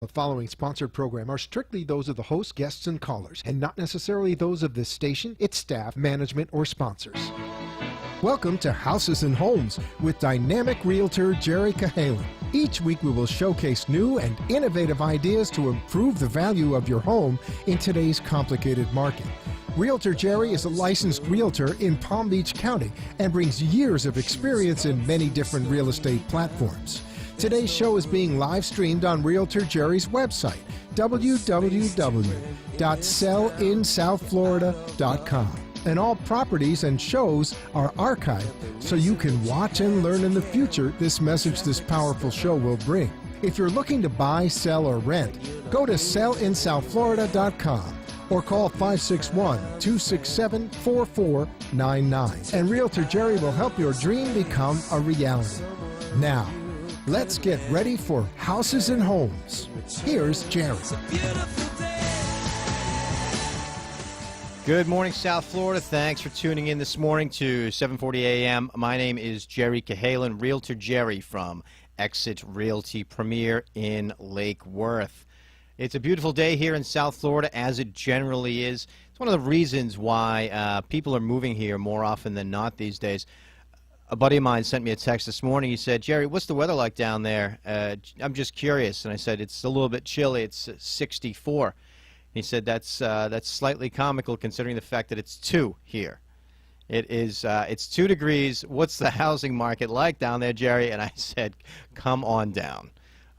The following sponsored program are strictly those of the host, guests, and callers, and not necessarily those of this station, its staff, management, or sponsors. Welcome to Houses and Homes with dynamic realtor Jerry Cahalan. Each week we will showcase new and innovative ideas to improve the value of your home in today's complicated market. Realtor Jerry is a licensed realtor in Palm Beach County and brings years of experience in many different real estate platforms. Today's show is being live streamed on Realtor Jerry's website, www.sellinsouthflorida.com. And all properties and shows are archived so you can watch and learn in the future this message this powerful show will bring. If you're looking to buy, sell, or rent, go to sellinsouthflorida.com or call 561-267-4499. And Realtor Jerry will help your dream become a reality. Now, let's get ready for Houses and Homes. Here's Jerry. Good morning, South Florida. Thanks for tuning in this morning to 7:40 a.m. My name is Jerry Cahalan, Realtor Jerry from Exit Realty Premier in Lake Worth. It's a beautiful day here in South Florida, as it generally is. It's one of the reasons why people are moving here more often than not these days. A buddy of mine sent me a text this morning. He said, Jerry, what's the weather like down there? I'm just curious. And I said, it's a little bit chilly. It's 64. He said, that's slightly comical considering the fact that it's 2 here. It's 2 degrees. What's the housing market like down there, Jerry? And I said, come on down.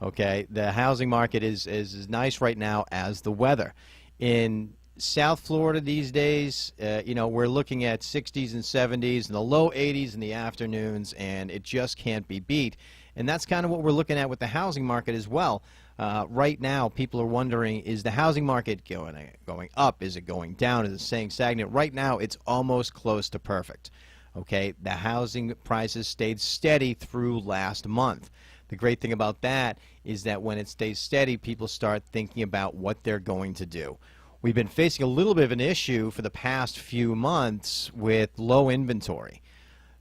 Okay, the housing market is as nice right now as the weather. In South Florida these days, we're looking at 60s and 70s and the low 80s in the afternoons, and it just can't be beat. And that's kind of what we're looking at with the housing market as well. Right now, people are wondering, is the housing market going up? Is it going down? Is it staying stagnant? Right now, it's almost close to perfect. Okay, the housing prices stayed steady through last month. The great thing about that is that when it stays steady, people start thinking about what they're going to do. We've been facing a little bit of an issue for the past few months with low inventory.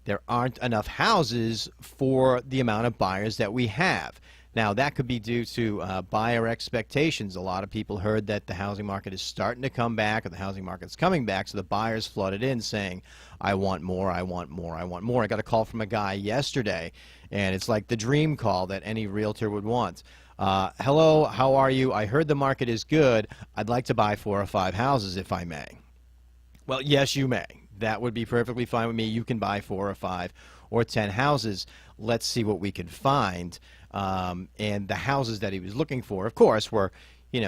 There aren't enough houses for the amount of buyers that we have. Now, that could be due to buyer expectations. A lot of people heard that the housing market is starting to come back, or the housing market's coming back, so the buyers flooded in saying, I want more, I want more, I want more. I got a call from a guy yesterday, and it's like the dream call that any realtor would want. Hello, how are you? I heard the market is good. I'd like to buy 4 or 5 houses if I may. Well, yes, you may. That would be perfectly fine with me. You can buy 4 or 5 or 10 houses. Let's see what we can find. And the houses that he was looking for, of course, were,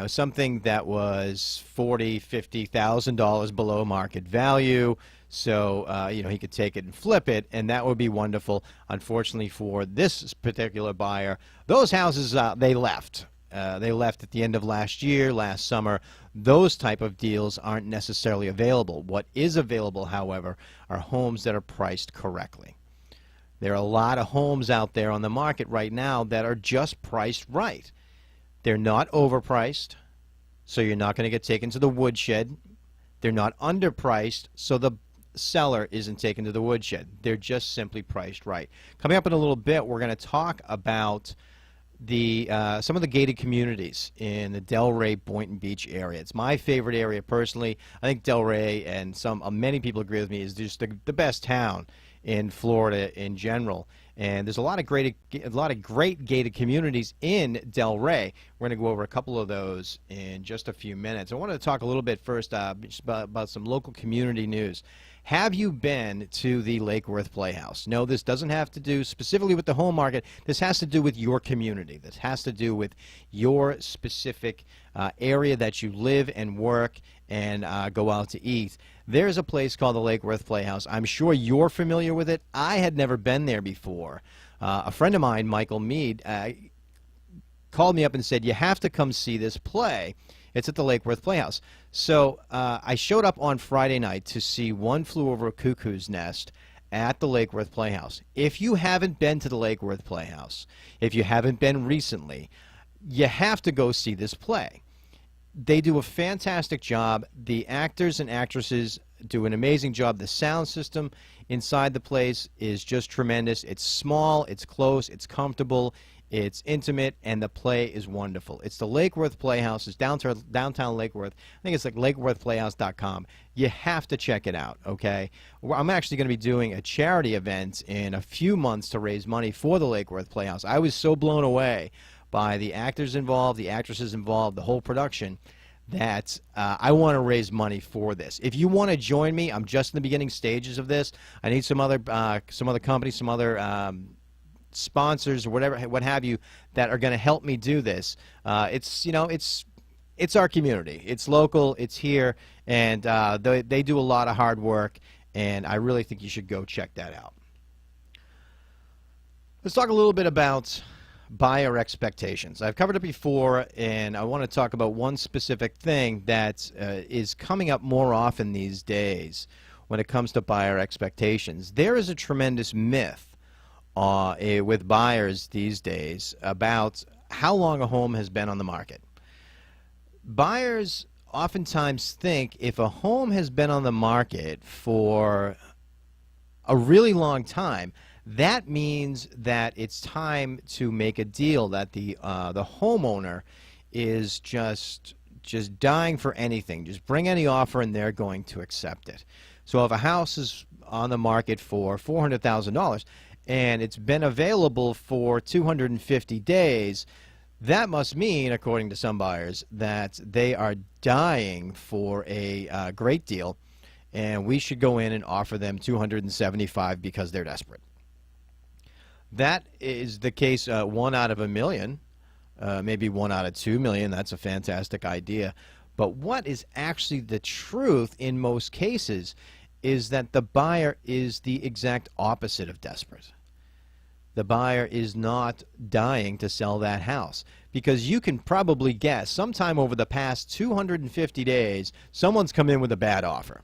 something that was $40,000, $50,000 below market value. So, he could take it and flip it, and that would be wonderful. Unfortunately for this particular buyer, those houses, they left. They left at the end of last year, last summer. Those type of deals aren't necessarily available. What is available, however, are homes that are priced correctly. There are a lot of homes out there on the market right now that are just priced right. They're not overpriced, so you're not going to get taken to the woodshed. They're not underpriced, so the seller isn't taken to the woodshed. They're just simply priced right. Coming up in a little bit, we're going to talk about some of the gated communities in the Delray, Boynton Beach area. It's my favorite area personally. I think Delray, and many people agree with me, is just the best town in Florida in general. And there's a lot of great gated communities in Delray. We're going to go over a couple of those in just a few minutes. I wanted to talk a little bit first just about some local community news. Have you been to the Lake Worth Playhouse? No, this doesn't have to do specifically with the home market. This has to do with your community. This has to do with your specific area that you live and work and go out to eat. There's a place called the Lake Worth Playhouse. I'm sure you're familiar with it. I had never been there before. A friend of mine, Michael Mead, called me up and said, you have to come see this play. It's at the Lake Worth Playhouse. So I showed up on Friday night to see One Flew Over a Cuckoo's Nest at the Lake Worth Playhouse. If you haven't been to the Lake Worth Playhouse, if you haven't been recently, you have to go see this play. They do a fantastic job. The actors and actresses do an amazing job. The sound system inside the place is just tremendous. It's small, it's close, it's comfortable. It's intimate, and the play is wonderful. It's the Lake Worth Playhouse. It's downtown Lake Worth. I think it's like lakeworthplayhouse.com. You have to check it out, okay? I'm actually going to be doing a charity event in a few months to raise money for the Lake Worth Playhouse. I was so blown away by the actors involved, the actresses involved, the whole production, that I want to raise money for this. If you want to join me, I'm just in the beginning stages of this. I need some other companies, some other sponsors or whatever, what have you, that are going to help me do this. It's our community. It's local. It's here, and they do a lot of hard work, and I really think you should go check that out. Let's talk a little bit about buyer expectations. I've covered it before, and I want to talk about one specific thing that is coming up more often these days when it comes to buyer expectations. There is a tremendous myth with buyers these days about how long a home has been on the market. Buyers oftentimes think if a home has been on the market for a really long time, that means that it's time to make a deal, that the homeowner is just dying for anything. Just bring any offer and they're going to accept it. So if a house is on the market for $400,000 and it's been available for 250 days, that must mean, according to some buyers, that they are dying for a great deal, and we should go in and offer them $275 because they're desperate. That is the case 1 out of a million, maybe 1 out of 2 million. That's a fantastic idea. But what is actually the truth in most cases is that the buyer is the exact opposite of desperate. The buyer is not dying to sell that house, because you can probably guess sometime over the past 250 days, someone's come in with a bad offer.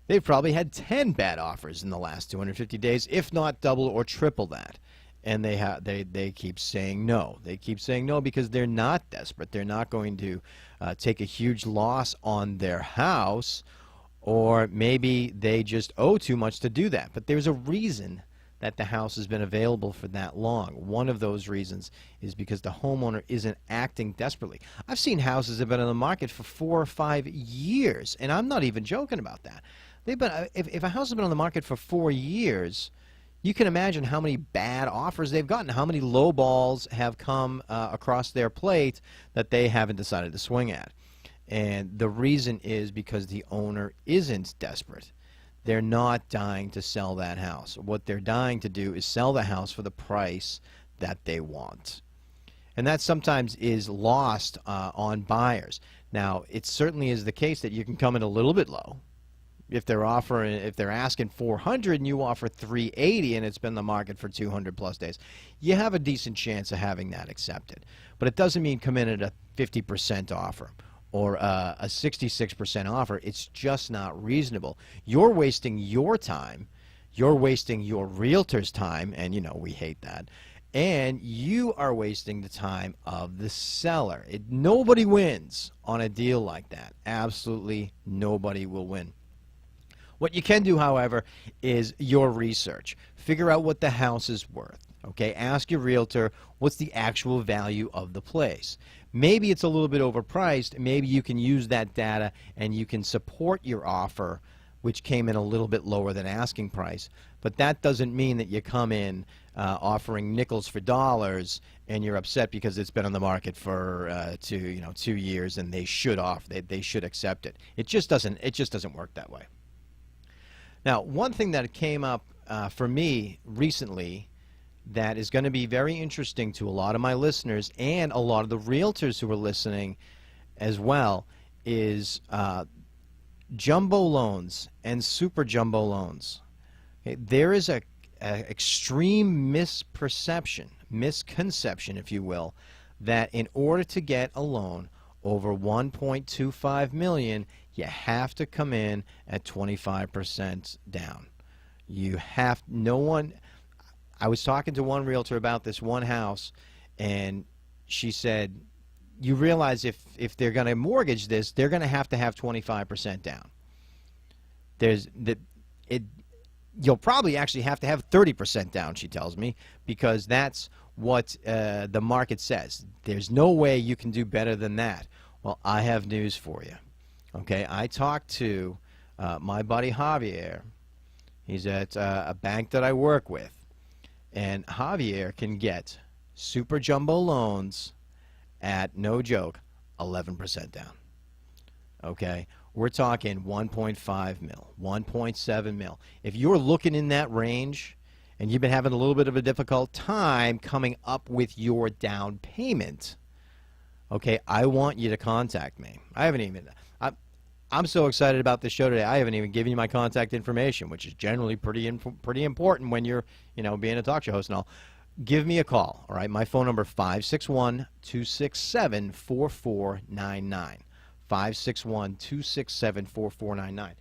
They've probably had 10 bad offers in the last 250 days, if not double or triple that. And they keep saying no. They keep saying no because they're not desperate. They're not going to take a huge loss on their house, or maybe they just owe too much to do that. But there's a reason that the house has been available for that long. One of those reasons is because the homeowner isn't acting desperately. I've seen houses that have been on the market for 4 or 5 years, and I'm not even joking about that. If a house has been on the market for 4 years, you can imagine how many bad offers they've gotten, how many low balls have come across their plate that they haven't decided to swing at. And the reason is because the owner isn't desperate. They're not dying to sell that house. What they're dying to do is sell the house for the price that they want. And that sometimes is lost on buyers. Now, it certainly is the case that you can come in a little bit low. If they're asking 400 and you offer 380 and it's been on the market for 200 plus days, you have a decent chance of having that accepted. But it doesn't mean come in at a 50% offer or a 66% offer. It's just not reasonable. You're wasting your time. You're wasting your realtor's time, and you know we hate that. And you are wasting the time of the seller. Nobody wins on a deal like that. Absolutely nobody will win. What you can do, however, is your research. Figure out what the house is worth. Okay, ask your realtor what's the actual value of the place. Maybe it's a little bit overpriced. Maybe you can use that data and you can support your offer, which came in a little bit lower than asking price. But that doesn't mean that you come in offering nickels for dollars and you're upset because it's been on the market for 2 years and they should accept it. It just doesn't work that way. Now, one thing that came up for me recently that is going to be very interesting to a lot of my listeners and a lot of the realtors who are listening as well is jumbo loans and super jumbo loans. Okay, there is a extreme misconception, if you will, that in order to get a loan over $1.25 million, you have to come in at 25% down. I was talking to one realtor about this one house, and she said, you realize if they're going to mortgage this, they're going to have 25% down. you'll probably actually have to have 30% down, she tells me, because that's what the market says. There's no way you can do better than that. Well, I have news for you. Okay, I talked to my buddy Javier. He's at a bank that I work with. And Javier can get super jumbo loans at, no joke, 11% down. Okay, we're talking 1.5 mil, 1.7 mil. If you're looking in that range and you've been having a little bit of a difficult time coming up with your down payment, okay, I want you to contact me. I'm so excited about this show today. I haven't even given you my contact information, which is generally pretty important when you're, being a talk show host and all. Give me a call, all right? My phone number, 561-267-4499. 561-267-4499.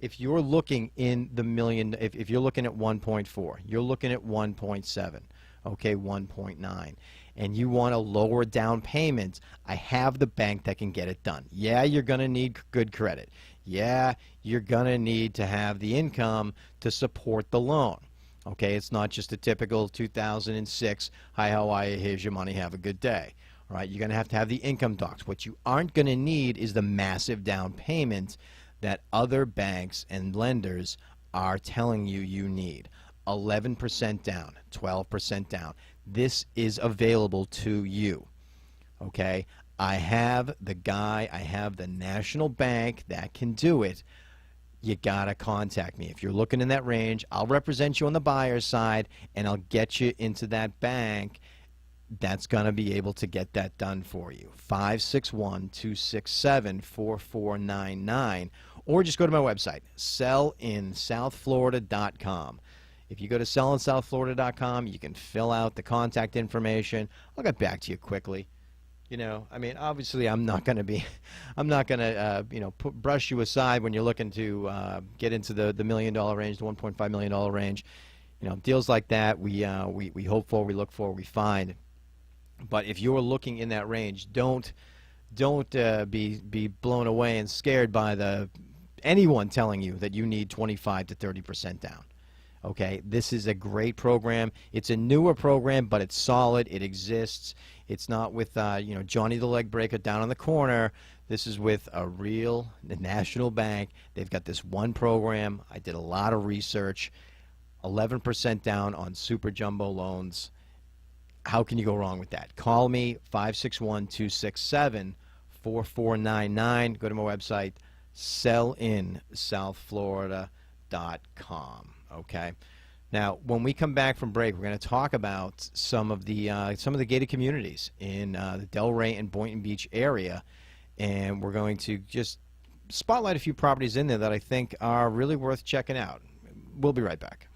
If you're looking in the million, if you're looking at 1.4, you're looking at 1.7, okay, 1.9, and you want a lower down payment, I have the bank that can get it done. Yeah, you're going to need good credit. Yeah, you're going to need to have the income to support the loan. Okay, it's not just a typical 2006, hi, how are you, here's your money, have a good day. All right, you're going to have the income docs. What you aren't going to need is the massive down payment that other banks and lenders are telling you you need. 11% down, 12% down. This is available to you. Okay, I have the national bank that can do it. You got to contact me. If you're looking in that range, I'll represent you on the buyer's side, and I'll get you into that bank that's going to be able to get that done for you. 561-267-4499, or just go to my website, sellinsouthflorida.com. If you go to sellinsouthflorida.com, you can fill out the contact information. I'll get back to you quickly. Obviously, I'm not going to brush you aside when you're looking to get into the $1 million range, the $1.5 million range. Deals like that, we hope for, we look for, we find. But if you're looking in that range, don't be blown away and scared by anyone telling you that you need 25 to 30% down. Okay, this is a great program. It's a newer program, but it's solid. It exists. It's not with Johnny the leg breaker down on the corner. This is with a real national bank. They've got this one program. I did a lot of research. 11% down on super jumbo loans. How can you go wrong with that? Call me, 561-267-4499. Go to my website, sellinsouthflorida.com. Okay. Now, when we come back from break, we're going to talk about some of the gated communities in the Delray and Boynton Beach area, and we're going to just spotlight a few properties in there that I think are really worth checking out. We'll be right back.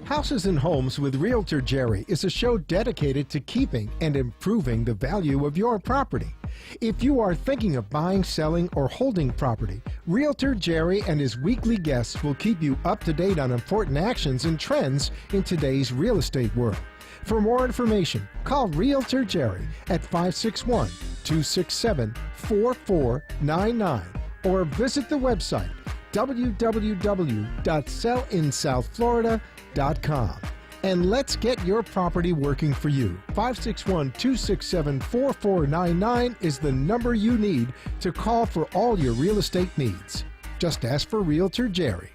Houses and Homes with Realtor Jerry is a show dedicated to keeping and improving the value of your property. If you are thinking of buying, selling, or holding property, Realtor Jerry and his weekly guests will keep you up to date on important actions and trends in today's real estate world. For more information, call Realtor Jerry at 561-267-4499 or visit the website www.sellinsouthflorida.com. And let's get your property working for you. 561-267-4499 is the number you need to call for all your real estate needs. Just ask for Realtor Jerry.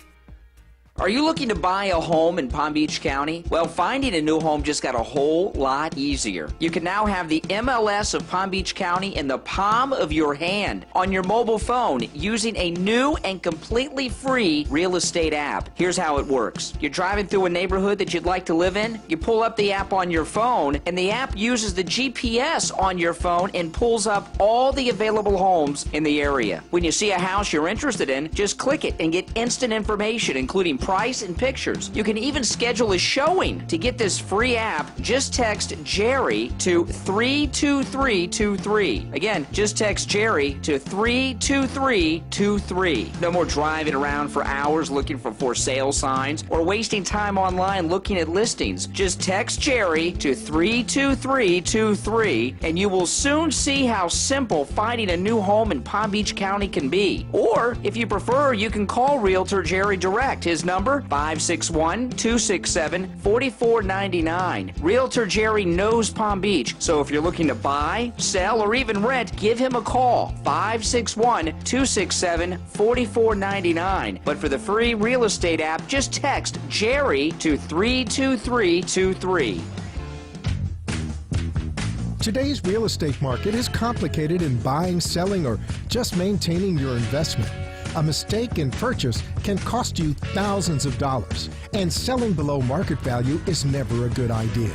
Are you looking to buy a home in Palm Beach County? Well, finding a new home just got a whole lot easier. You can now have the MLS of Palm Beach County in the palm of your hand on your mobile phone using a new and completely free real estate app. Here's how it works. You're driving through a neighborhood that you'd like to live in. You pull up the app on your phone, and the app uses the GPS on your phone and pulls up all the available homes in the area. When you see a house you're interested in, just click it and get instant information, including price, and pictures. You can even schedule a showing. To get this free app, just text Jerry to 32323. Again, just text Jerry to 32323. No more driving around for hours looking for sale signs or wasting time online looking at listings. Just text Jerry to 32323 and you will soon see how simple finding a new home in Palm Beach County can be. Or, if you prefer, you can call Realtor Jerry direct. His number, 561-267-4499. Realtor Jerry knows Palm Beach, so if you're looking to buy, sell, or even rent, give him a call, 561-267-4499. But for the free real estate app, just text Jerry to 32323. Today's real estate market is complicated in buying, selling, or just maintaining your investment. A mistake in purchase can cost you thousands of dollars, and selling below market value is never a good idea.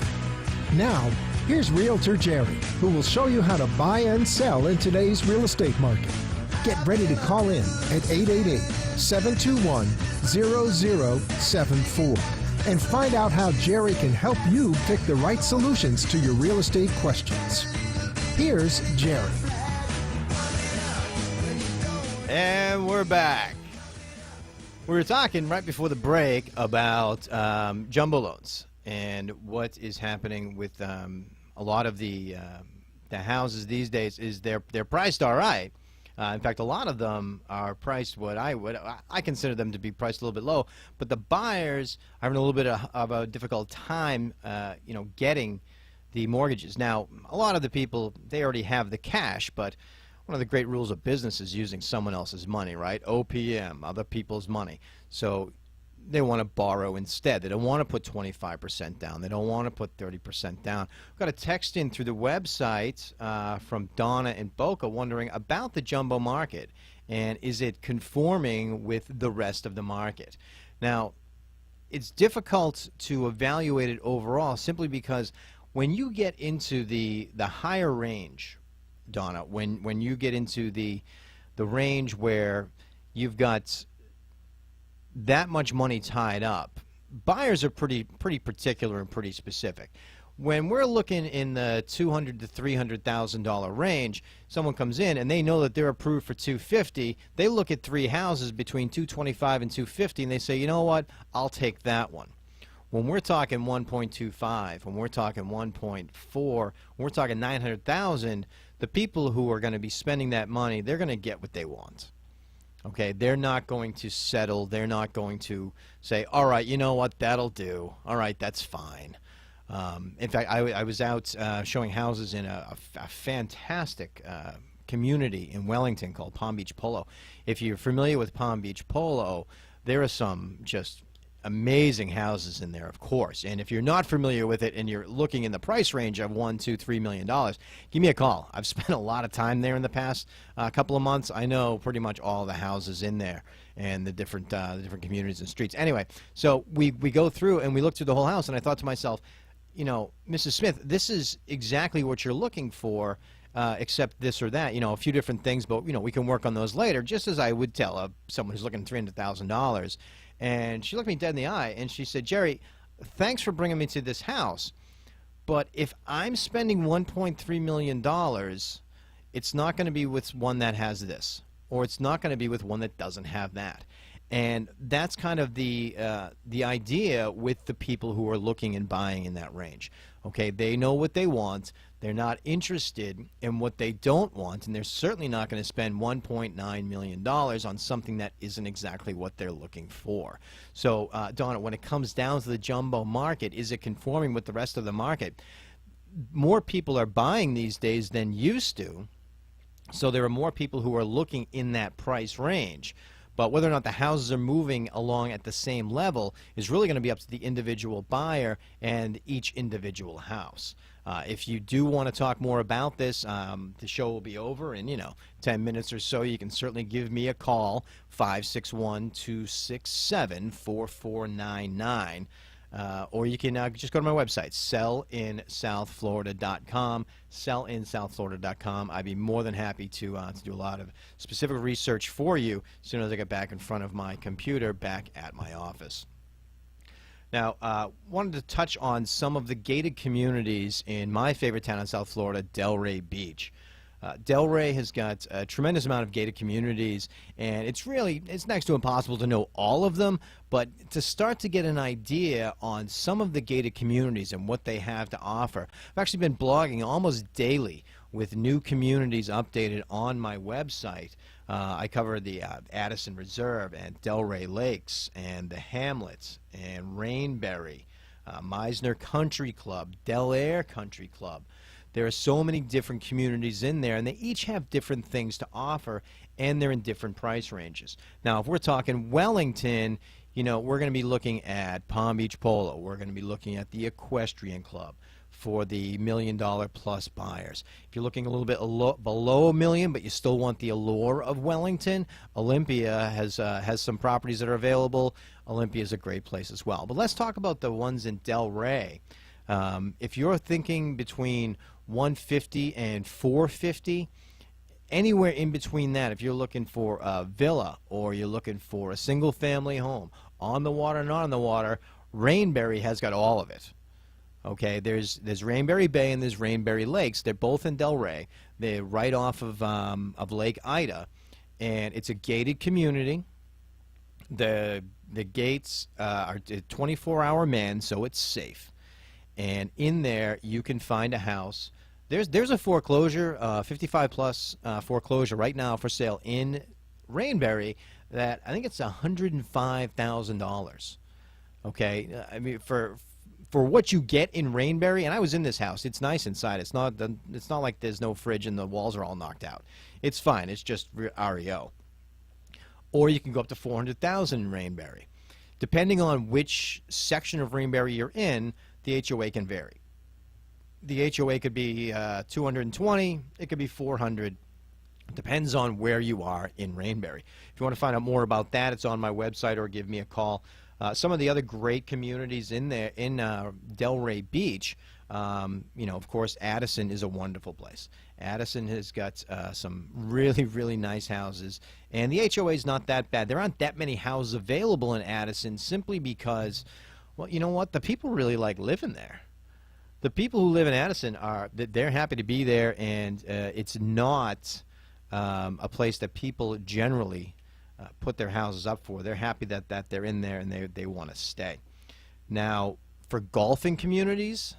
Now, here's Realtor Jerry, who will show you how to buy and sell in today's real estate market. Get ready to call in at 888-721-0074 and find out how Jerry can help you pick the right solutions to your real estate questions. Here's Jerry. And we're back. We were talking right before the break about jumbo loans and what is happening with a lot of the houses these days. Is they're priced all right. In fact, a lot of them are priced what I consider them to be priced a little bit low, but the buyers are having a little bit of a difficult time, getting the mortgages. Now, a lot of the people, they already have the cash, but one of the great rules of business is using someone else's money, right? OPM, other people's money. So they want to borrow instead. They don't want to put 25% down. They don't want to put 30% down. We've got a text in through the website from Donna in Boca wondering about the jumbo market and is it conforming with the rest of the market. Now, it's difficult to evaluate it overall simply because when you get into the higher range, Donna, when you get into the range where you've got that much money tied up, buyers are pretty particular and pretty specific. When we're looking in the $200,000 to $300,000 range, someone comes in and they know that they're approved for $250,000. They look at three houses between $225,000 and $250,000 and they say, you know what, I'll take that one. When we're talking 1.25, when we're talking 1.4, when we're talking $900,000, the people who are going to be spending that money, they're going to get what they want. Okay, they're not going to settle. They're not going to say, all right, you know what, that'll do. All right, that's fine. In fact, I was out showing houses in a fantastic community in Wellington called Palm Beach Polo. If you're familiar with Palm Beach Polo, there are some just amazing houses in there, of course. And if you're not familiar with it and you're looking in the price range of $1, $2, $3 million, give me a call. I've spent a lot of time there in the past couple of months. I know pretty much all the houses in there and the different communities and streets. Anyway, so we go through and we look through the whole house, and I thought to myself, you know, Mrs. Smith, this is exactly what you're looking for, except this or that, a few different things, but, we can work on those later, just as I would tell someone who's looking at $300,000. And she looked me dead in the eye, and she said, Jerry, thanks for bringing me to this house, but if I'm spending $1.3 million, it's not going to be with one that has this, or it's not going to be with one that doesn't have that. And that's kind of the idea with the people who are looking and buying in that range. Okay, they know what they want. They're not interested in what they don't want, and they're certainly not going to spend $1.9 million on something that isn't exactly what they're looking for. So, Donna, when it comes down to the jumbo market, is it conforming with the rest of the market? More people are buying these days than used to, so there are more people who are looking in that price range. But whether or not the houses are moving along at the same level is really going to be up to the individual buyer and each individual house. If you do want to talk more about this, the show will be over in, 10 minutes or so. You can certainly give me a call, 561-267-4499. Or you can just go to my website, sellinsouthflorida.com, sellinsouthflorida.com. I'd be more than happy to do a lot of specific research for you as soon as I get back in front of my computer back at my office. Now, wanted to touch on some of the gated communities in my favorite town in South Florida, Delray Beach. Delray has got a tremendous amount of gated communities, and it's next to impossible to know all of them, but to start to get an idea on some of the gated communities and what they have to offer. I've actually been blogging almost daily with new communities updated on my website. I cover the Addison Reserve and Delray Lakes and the Hamlets and Rainbury, Meisner Country Club, Del Air Country Club. There are so many different communities in there, and they each have different things to offer, and they're in different price ranges. Now, if we're talking Wellington, you know, we're going to be looking at Palm Beach Polo. We're going to be looking at the Equestrian Club for the $1 million plus buyers. If you're looking a little bit below $1 million, but you still want the allure of Wellington, Olympia has some properties that are available. Olympia is a great place as well. But let's talk about the ones in Delray. If you're thinking between 150 and 450, anywhere in between that, if you're looking for a villa or you're looking for a single family home on the water, not on the water, Rainbury has got all of it. Okay, there's Rainbury Bay and there's Rainbury Lakes. They're both in Delray. They're right off of Lake Ida, and it's a gated community. The gates are 24-hour man, so it's safe. And in there, you can find a house. There's a foreclosure, 55-plus foreclosure right now for sale in Rainbury that I think it's $105,000. Okay, I mean for what you get in Rainbury, and I was in this house. It's nice inside. It's not like there's no fridge and the walls are all knocked out. It's fine. It's just REO. Or you can go up to $400,000 in Rainbury, depending on which section of Rainbury you're in. The HOA can vary. The HOA could be 220. It could be 400. It depends on where you are in Rainbury. If you want to find out more about that, it's on my website or give me a call. Some of the other great communities in there in Delray Beach, you know, of course, Addison is a wonderful place. Addison has got some really, really nice houses, and the HOA is not that bad. There aren't that many houses available in Addison simply because, well, you know what? The people really like living there. The people who live in Addison they're happy to be there, and it's not a place that people generally put their houses up for. They're happy that they're in there and they want to stay. Now, for golfing communities,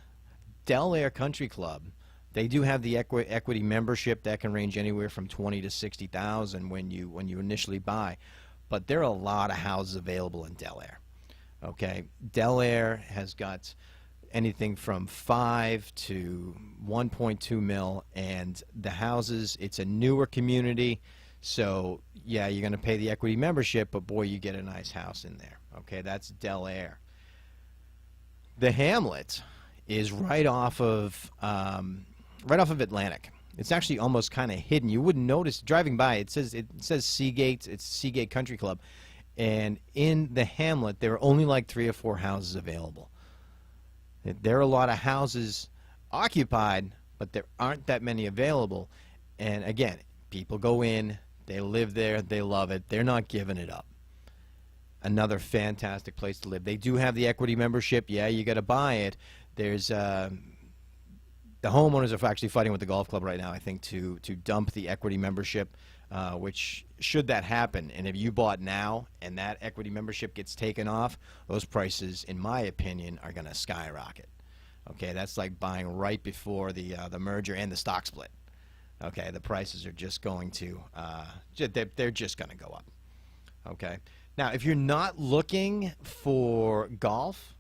Del Air Country Club, they do have the equity membership that can range anywhere from $20,000 to $60,000 when you initially buy, but there are a lot of houses available in Del Air. Okay, Del Air has got anything from 5 to 1.2 mil, and the houses, it's a newer community, so yeah, you're going to pay the equity membership, but boy, you get a nice house in there. Okay, that's Del Air. The Hamlet is right off of Atlantic. It's actually almost kind of hidden. You wouldn't notice driving by. It says Seagate. It's Seagate Country Club. And in the Hamlet, there are only like 3 or 4 houses available. There are a lot of houses occupied, but there aren't that many available. And again, people go in, they live there, they love it, they're not giving it up. Another fantastic place to live. They do have the equity membership. Yeah, you got to buy it. There's the homeowners are actually fighting with the golf club right now, I think, to dump the equity membership. Which, should that happen, and if you bought now and that equity membership gets taken off, those prices, in my opinion, are going to skyrocket. Okay, that's like buying right before the merger and the stock split. Okay, the prices are just going to they're just going to go up. Okay, now if you're not looking for golf,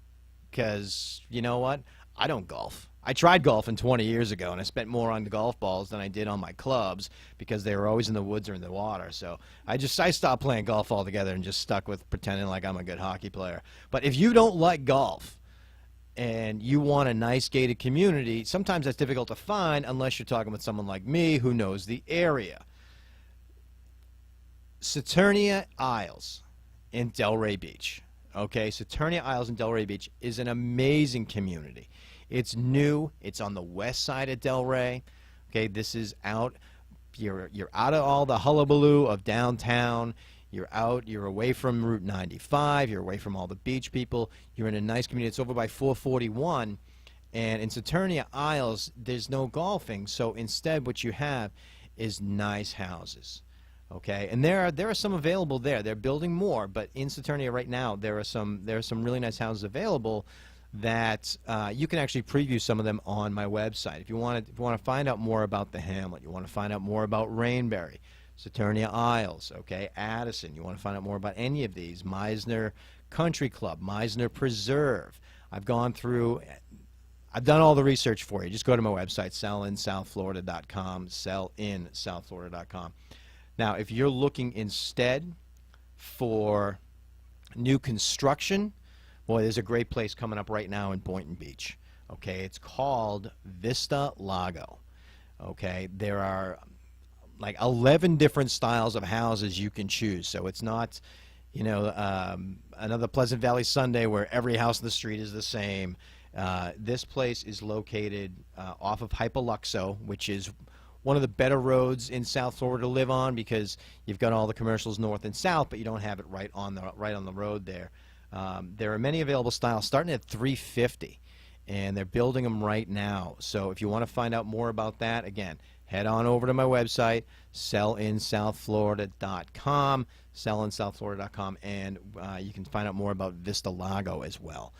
because you know what, I don't golf. I tried golfing 20 years ago, and I spent more on the golf balls than I did on my clubs because they were always in the woods or in the water. So I stopped playing golf altogether and just stuck with pretending like I'm a good hockey player. But if you don't like golf and you want a nice gated community, sometimes that's difficult to find unless you're talking with someone like me who knows the area. Saturnia Isles in Delray Beach. Okay, Saturnia Isles in Delray Beach is an amazing community. It's new. It's on the west side of Delray. Okay, this is out. You're out of all the hullabaloo of downtown. You're away from Route 95. You're away from all the beach people. You're in a nice community. It's over by 441. And in Saturnia Isles, there's no golfing. So instead, what you have is nice houses. Okay, and there are some available there. They're building more, but in Saturnia right now, there are some really nice houses available that you can actually preview some of them on my website. If you want to find out more about the hamlet, you want to find out more about Rainbury, Saturnia Isles, okay, Addison, you want to find out more about any of these, Meisner Country Club, Meisner Preserve. I've done all the research for you. Just go to my website, sellinsouthflorida.com, sellinsouthflorida.com. Now, if you're looking instead for new construction, boy, there's a great place coming up right now in Boynton Beach. Okay, it's called Vista Lago. Okay, there are like 11 different styles of houses you can choose. So it's not, another Pleasant Valley Sunday where every house in the street is the same. This place is located off of Hypoluxo, which is one of the better roads in South Florida to live on because you've got all the commercials north and south, but you don't have it right on the road there. There are many available styles starting at $350, and they're building them right now. So if you want to find out more about that, again, head on over to my website, sellinsouthflorida.com, sellinsouthflorida.com, and you can find out more about Vista Lago as well.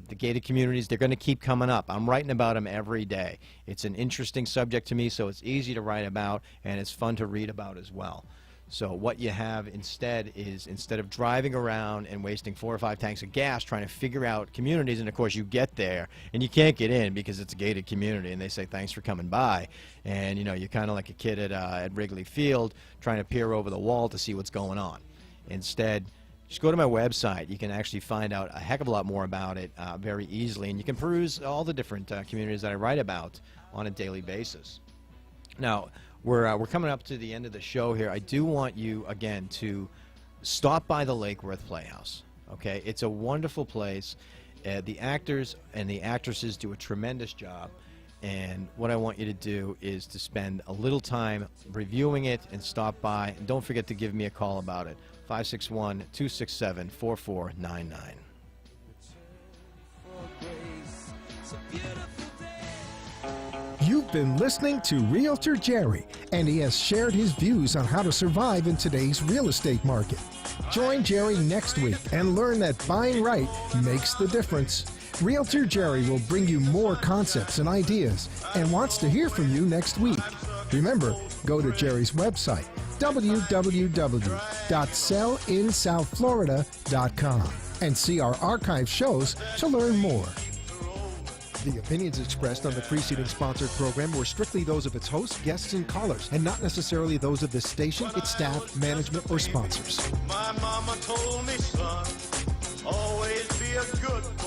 The gated communities, they're going to keep coming up. I'm writing about them every day. It's an interesting subject to me, so it's easy to write about, and it's fun to read about as well. So what you have instead is, instead of driving around and wasting 4 or 5 tanks of gas trying to figure out communities, and of course you get there and you can't get in because it's a gated community and they say thanks for coming by, and you're kind of like a kid at Wrigley Field trying to peer over the wall to see what's going on. Instead, just go to my website. You can actually find out a heck of a lot more about it very easily, and you can peruse all the different communities that I write about on a daily basis. Now, we're coming up to the end of the show here. I do want you, again, to stop by the Lake Worth Playhouse. Okay, it's a wonderful place. The actors and the actresses do a tremendous job, and what I want you to do is to spend a little time reviewing it and stop by. And don't forget to give me a call about it. 561-267-4499. You've been listening to Realtor Jerry, and he has shared his views on how to survive in today's real estate market. Join Jerry next week and learn that buying right makes the difference. Realtor Jerry will bring you more concepts and ideas and wants to hear from you next week. Remember, go to Jerry's website, www.sellinsouthflorida.com, and see our archive shows to learn more. The opinions expressed on the preceding sponsored program were strictly those of its hosts, guests, and callers, and not necessarily those of this station, its staff, management, or sponsors. My mama told me, son, always be a good boy.